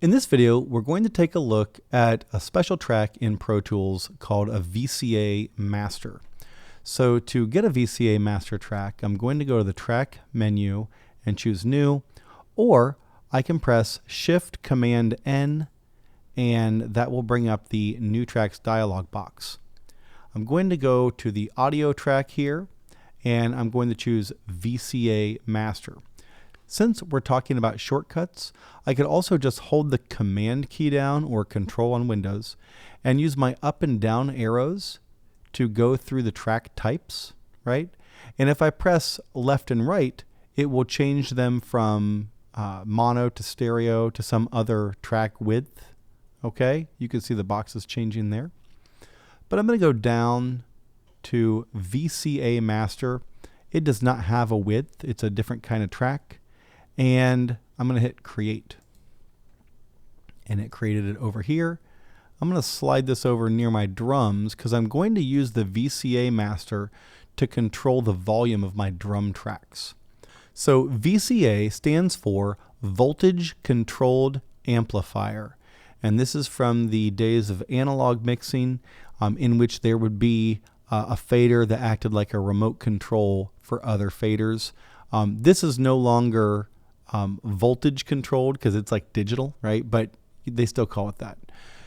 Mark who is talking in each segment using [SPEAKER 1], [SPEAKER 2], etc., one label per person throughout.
[SPEAKER 1] In this video, we're going to take a look at a special track in Pro Tools called a VCA Master. So to get a VCA Master track, I'm going to go to the Track menu and choose New, or I can press Shift-Command-N, and that will bring up the New Tracks dialog box. I'm going to go to the Audio track here, and I'm going to choose VCA Master. Since we're talking about shortcuts, I could also just hold the Command key down or Control on Windows and use my up and down arrows to go through the track types, right? And if I press left and right, it will change them from mono to stereo to some other track width, okay? You can see the boxes changing there. But I'm going to go down to VCA Master. It does not have a width. It's a different kind of track. And I'm going to hit Create. And it created it over here. I'm going to slide this over near my drums because I'm going to use the VCA Master to control the volume of my drum tracks. So VCA stands for Voltage Controlled Amplifier. And this is from the days of analog mixing, in which there would be a fader that acted like a remote control for other faders. This is no longer voltage controlled because it's like digital, right? But they still call it that.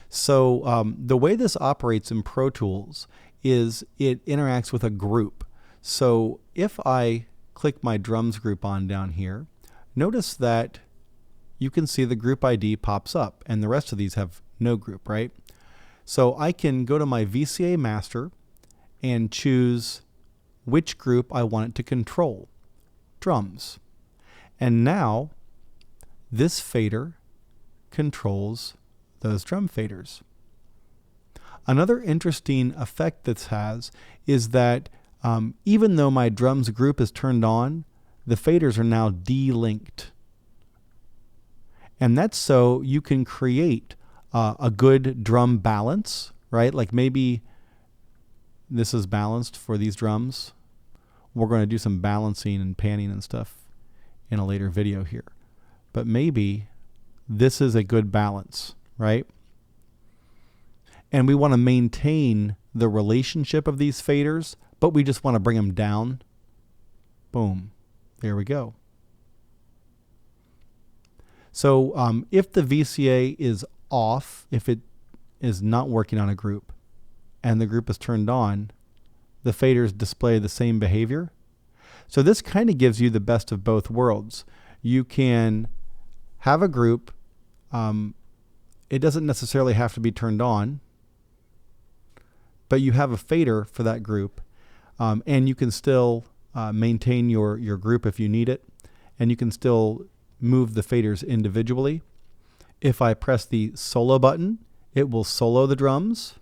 [SPEAKER 1] So the way this operates in Pro Tools is it interacts with a group. So if I click my drums group on down here, notice that you can see the group ID pops up and the rest of these have no group, right? So I can go to my VCA Master and choose which group I want it to control. Drums. And now this fader controls those drum faders. Another interesting effect this has is that even though my drums group is turned on, the faders are now delinked. And that's so you can create a good drum balance, right? Like maybe this is balanced for these drums. We're going to do some balancing and panning and stuff in a later video here. But maybe this is a good balance, right? And we want to maintain the relationship of these faders, but we just want to bring them down. Boom. There we go. So if the VCA is off, if it is not working on a group and the group is turned on, the faders display the same behavior. So this kind of gives you the best of both worlds. You can have a group. It doesn't necessarily have to be turned on, but you have a fader for that group, and you can still maintain your group if you need it, and you can still move the faders individually. If I press the solo button, it will solo the drums.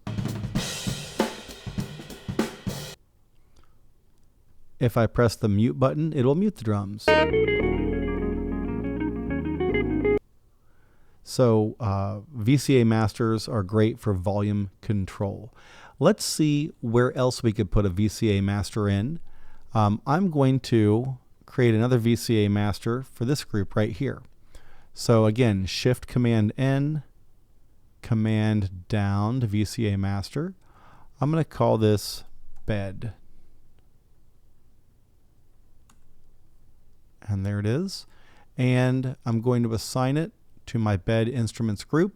[SPEAKER 1] If I press the mute button, it will mute the drums. So VCA Masters are great for volume control. Let's see where else we could put a VCA Master in. I'm going to create another VCA Master for this group right here. So again, Shift-Command-N, Command down to VCA Master. I'm going to call this Bed. And there it is. And I'm going to assign it to my Bed Instruments group.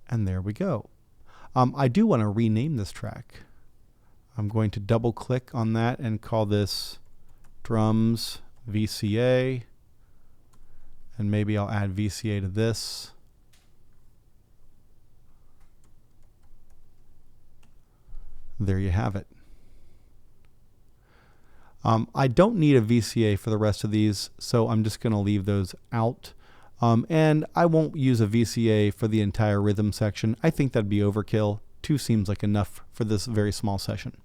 [SPEAKER 1] And there we go. I do want to rename this track. I'm going to double click on that and call this Drums VCA. And maybe I'll add VCA to this. There you have it. I don't need a VCA for the rest of these, so I'm just going to leave those out. And I won't use a VCA for the entire rhythm section. I think that'd be overkill. 2 seems like enough for this very small session.